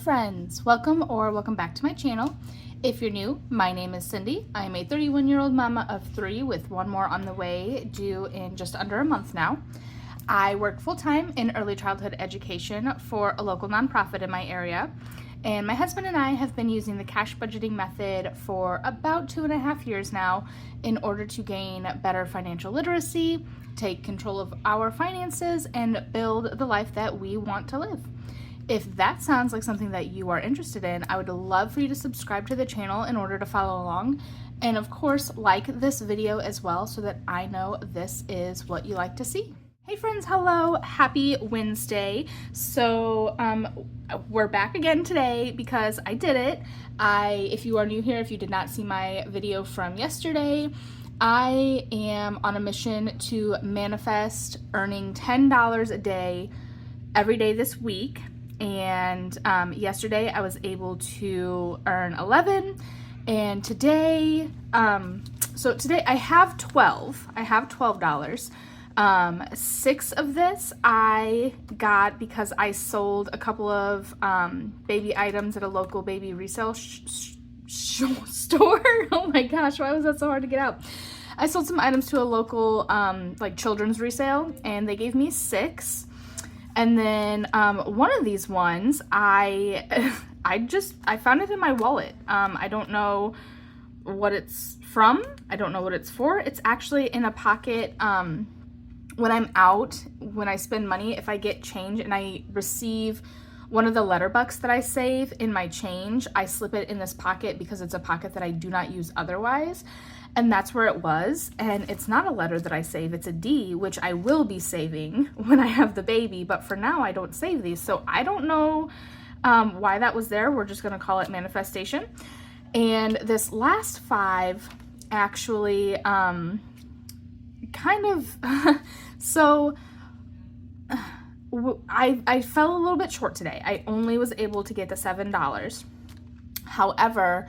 friends, welcome back to my channel. If you're new, my name is Cindy. I am a 31-year-old mama of 3 with one more on the way, due in just under a month now. I work full-time in early childhood education for a local nonprofit in my area, and my husband and I have been using the cash budgeting method for about 2.5 years now in order to gain better financial literacy, take control of our finances, and build the life that we want to live. If that sounds like something that you are interested in, I would love for you to subscribe to the channel in order to follow along. And of course, like this video as well so that I know this is what you like to see. Hey friends, hello, happy Wednesday. So we're back again today because I did it. If you are new here, if you did not see my video from yesterday, I am on a mission to manifest earning $10 a day every day this week. And yesterday I was able to earn 11, and today today I have $12. 6 of this I got because I sold a couple of baby items at a local baby resale store. Oh my gosh, why was that so hard to get out? I sold some items to a local like children's resale, and they gave me 6. And then one of these ones, I found it in my wallet. I don't know what it's from. I don't know what it's for. It's actually in a pocket when I'm out, when I spend money, if I get change and I receive one of the letter bucks that I save in my change, I slip it in this pocket because it's a pocket that I do not use otherwise. And that's where it was. And it's not a letter that I save, it's a D, which I will be saving when I have the baby. But for now, I don't save these. So I don't know why that was there. We're just gonna call it manifestation. And this last 5 actually kind of, so I fell a little bit short today. I only was able to get the $7. However,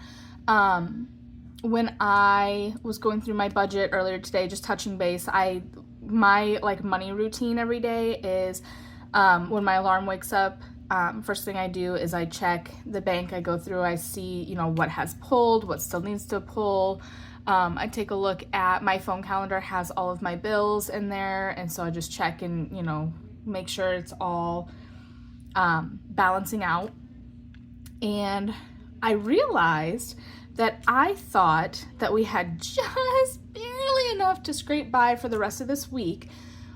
when I was going through my budget earlier today, just touching base, my like money routine every day is when my alarm wakes up, first thing I do is I check the bank. I go through, I see, you know, what has pulled, what still needs to pull. I take a look at my phone calendar, has all of my bills in there, and so I just check and, you know, make sure it's all balancing out. And I realized that I thought that we had just barely enough to scrape by for the rest of this week,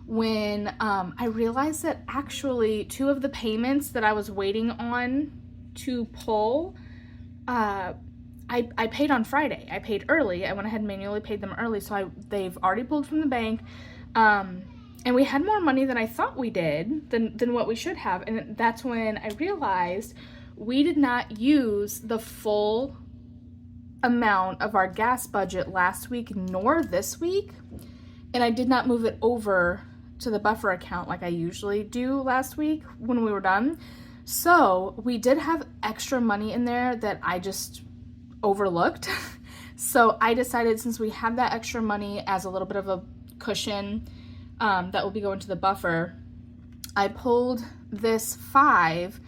when I realized that actually 2 of the payments that I was waiting on to pull, I paid on Friday. I paid early. I went ahead and manually paid them early, so they've already pulled from the bank. And we had more money than I thought we did, than what we should have. And that's when I realized we did not use the full amount of our gas budget last week nor this week, and I did not move it over to the buffer account like I usually do last week when we were done. So we did have extra money in there that I just overlooked. So I decided, since we have that extra money as a little bit of a cushion that will be going to the buffer, I pulled this 5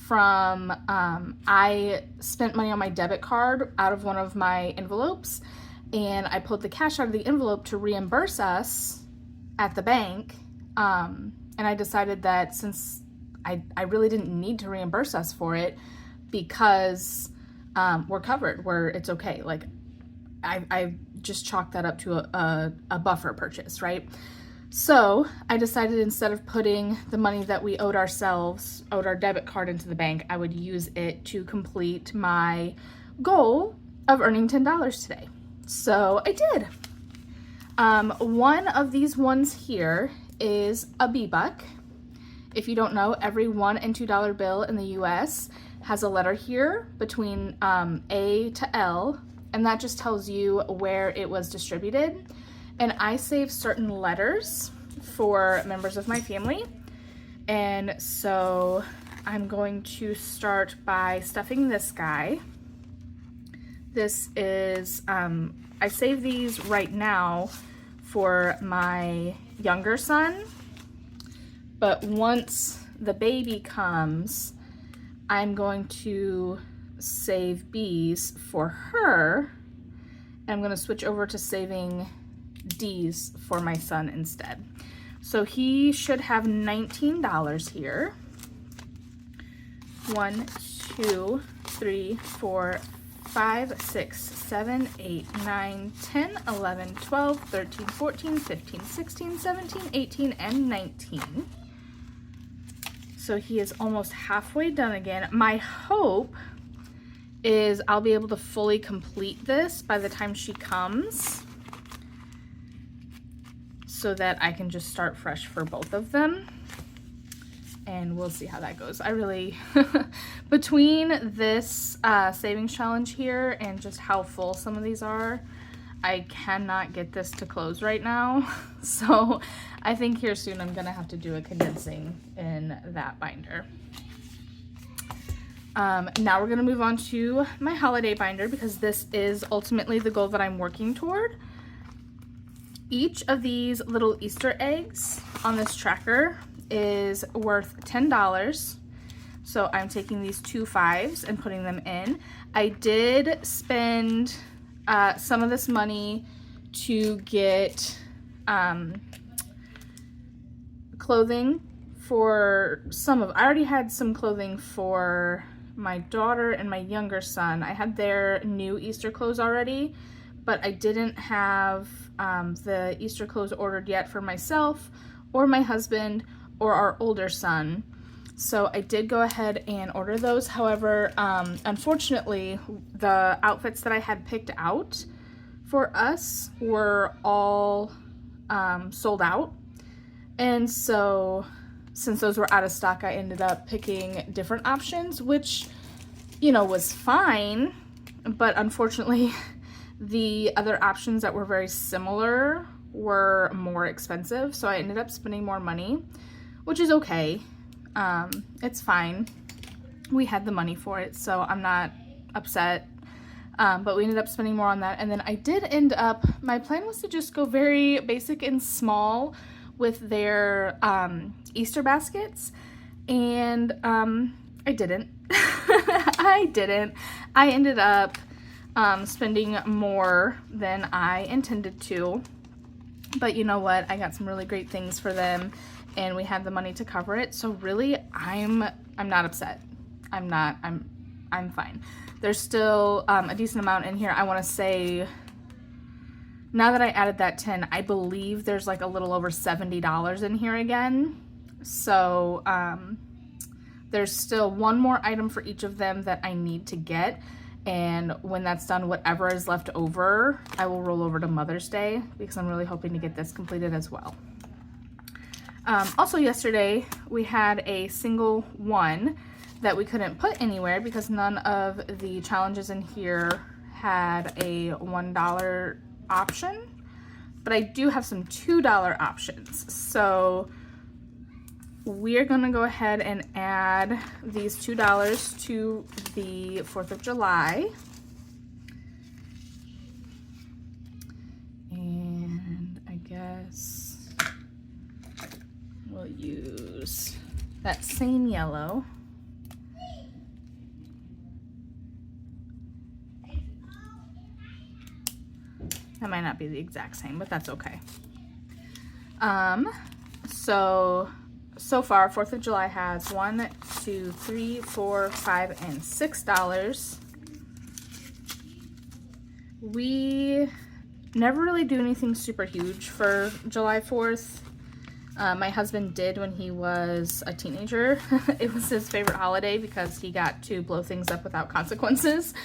from, I spent money on my debit card out of one of my envelopes, and I pulled the cash out of the envelope to reimburse us at the bank. And I decided that since I really didn't need to reimburse us for it, because we're covered, it's okay. Like I just chalked that up to a buffer purchase, right? So I decided, instead of putting the money that we owed our debit card into the bank, I would use it to complete my goal of earning $10 today. So I did. One of these ones here is a B-Buck. If you don't know, every $1 and $2 bill in the US has a letter here between A to L, and that just tells you where it was distributed. And I save certain letters for members of my family. And so I'm going to start by stuffing this guy. This is, I save these right now for my younger son. But once the baby comes, I'm going to save B's for her, and I'm going to switch over to saving D's for my son instead. So he should have $19 here. 1, 2, 3, 4, 5, 6, 7, 8, 9, 10, 11, 12, 13, 14, 15, 16, 17, 18, and 19. So he is almost halfway done again. My hope is I'll be able to fully complete this by the time she comes, so that I can just start fresh for both of them. And we'll see how that goes. I really, between this savings challenge here and just how full some of these are, I cannot get this to close right now. So I think here soon I'm gonna have to do a condensing in that binder. Now we're gonna move on to my holiday binder, because this is ultimately the goal that I'm working toward. Each of these little Easter eggs on this tracker is worth $10. So I'm taking these 2 5s and putting them in. I did spend some of this money to get clothing for I already had some clothing for my daughter and my younger son. I had their new Easter clothes already, but I didn't have the Easter clothes ordered yet for myself or my husband or our older son. So I did go ahead and order those. However, unfortunately, the outfits that I had picked out for us were all sold out. And so since those were out of stock, I ended up picking different options, which, you know, was fine. But unfortunately, the other options that were very similar were more expensive. So I ended up spending more money, which is okay. It's fine. We had the money for it, so I'm not upset. But we ended up spending more on that. And then I did end up, my plan was to just go very basic and small with their Easter baskets. And I didn't. I didn't. I ended up spending more than I intended to. But you know what? I got some really great things for them, and we had the money to cover it. So really, I'm not upset. I'm fine. There's still a decent amount in here. I want to say, now that I added that 10, I believe there's like a little over $70 in here again. So there's still one more item for each of them that I need to get. And when that's done, whatever is left over, I will roll over to Mother's Day, because I'm really hoping to get this completed as well. Also yesterday, we had a single one that we couldn't put anywhere because none of the challenges in here had a $1 option, but I do have some $2 options. So we're gonna go ahead and add these $2 to the 4th of July. And I guess we'll use that same yellow. That might not be the exact same, but that's okay. So far, 4th of July has 1, 2, 3, 4, 5, and $6. We never really do anything super huge for July 4th. My husband did when he was a teenager. It was his favorite holiday because he got to blow things up without consequences.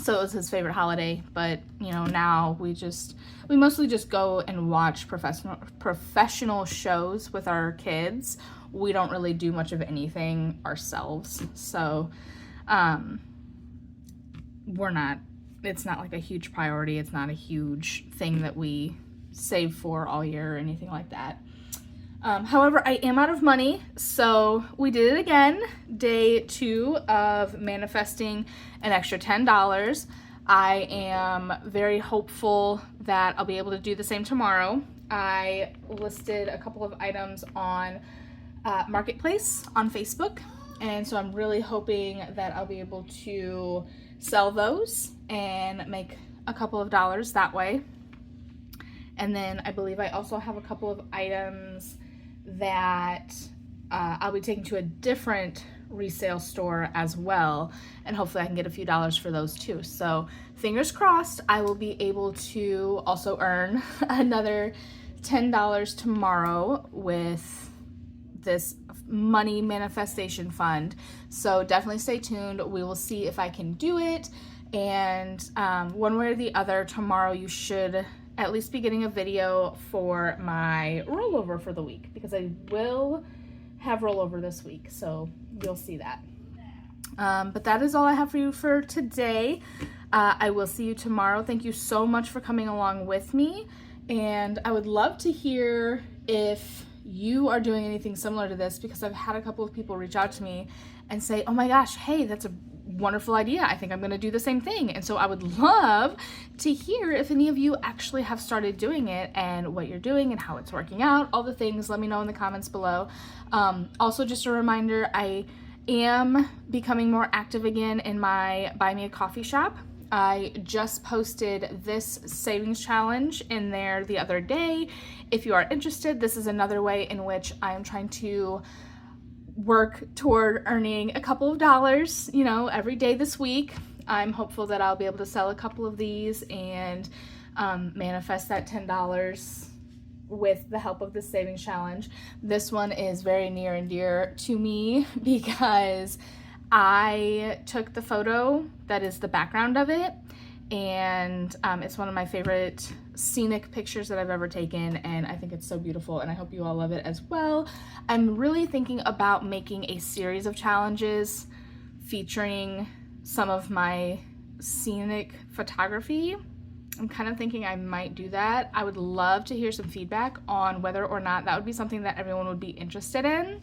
So it was his favorite holiday, but you know, now we mostly just go and watch professional shows with our kids. We don't really do much of anything ourselves. So it's not like a huge priority. It's not a huge thing that we save for all year or anything like that. However, I am out of money, so we did it again. Day 2 of manifesting an extra $10. I am very hopeful that I'll be able to do the same tomorrow. I listed a couple of items on Marketplace on Facebook, And so I'm really hoping that I'll be able to sell those and make a couple of dollars that way. And then I believe I also have a couple of items that I'll be taking to a different resale store as well, and hopefully I can get a few dollars for those too. So fingers crossed I will be able to also earn another $10 tomorrow with this money manifestation fund. So definitely stay tuned. We will see if I can do it, and one way or the other tomorrow you should at least be getting a video for my rollover for the week, because I will have rollover this week, so you'll see that. But that is all I have for you for today. I will see you tomorrow. Thank you so much for coming along with me, and I would love to hear if you are doing anything similar to this, because I've had a couple of people reach out to me and say, oh my gosh, hey, that's a wonderful idea. I think I'm going to do the same thing. And so I would love to hear if any of you actually have started doing it and what you're doing and how it's working out, all the things. Let me know in the comments below. Also, just a reminder, I am becoming more active again in my Buy Me a Coffee shop. I just posted this savings challenge in there the other day. If you are interested, this is another way in which I am trying to work toward earning a couple of dollars, you know, every day this week. I'm hopeful that I'll be able to sell a couple of these and manifest that $10 with the help of the savings challenge. This one is very near and dear to me because I took the photo that is the background of it, and it's one of my favorite scenic pictures that I've ever taken, and I think it's so beautiful, and I hope you all love it as well. I'm really thinking about making a series of challenges featuring some of my scenic photography. I'm kind of thinking I might do that. I would love to hear some feedback on whether or not that would be something that everyone would be interested in.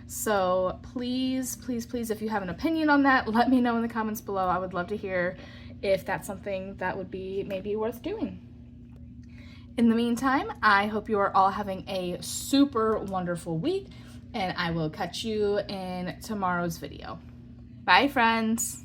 So please, please, please, if you have an opinion on that, let me know in the comments below. I would love to hear if that's something that would be maybe worth doing. In the meantime, I hope you are all having a super wonderful week, and I will catch you in tomorrow's video. Bye, friends.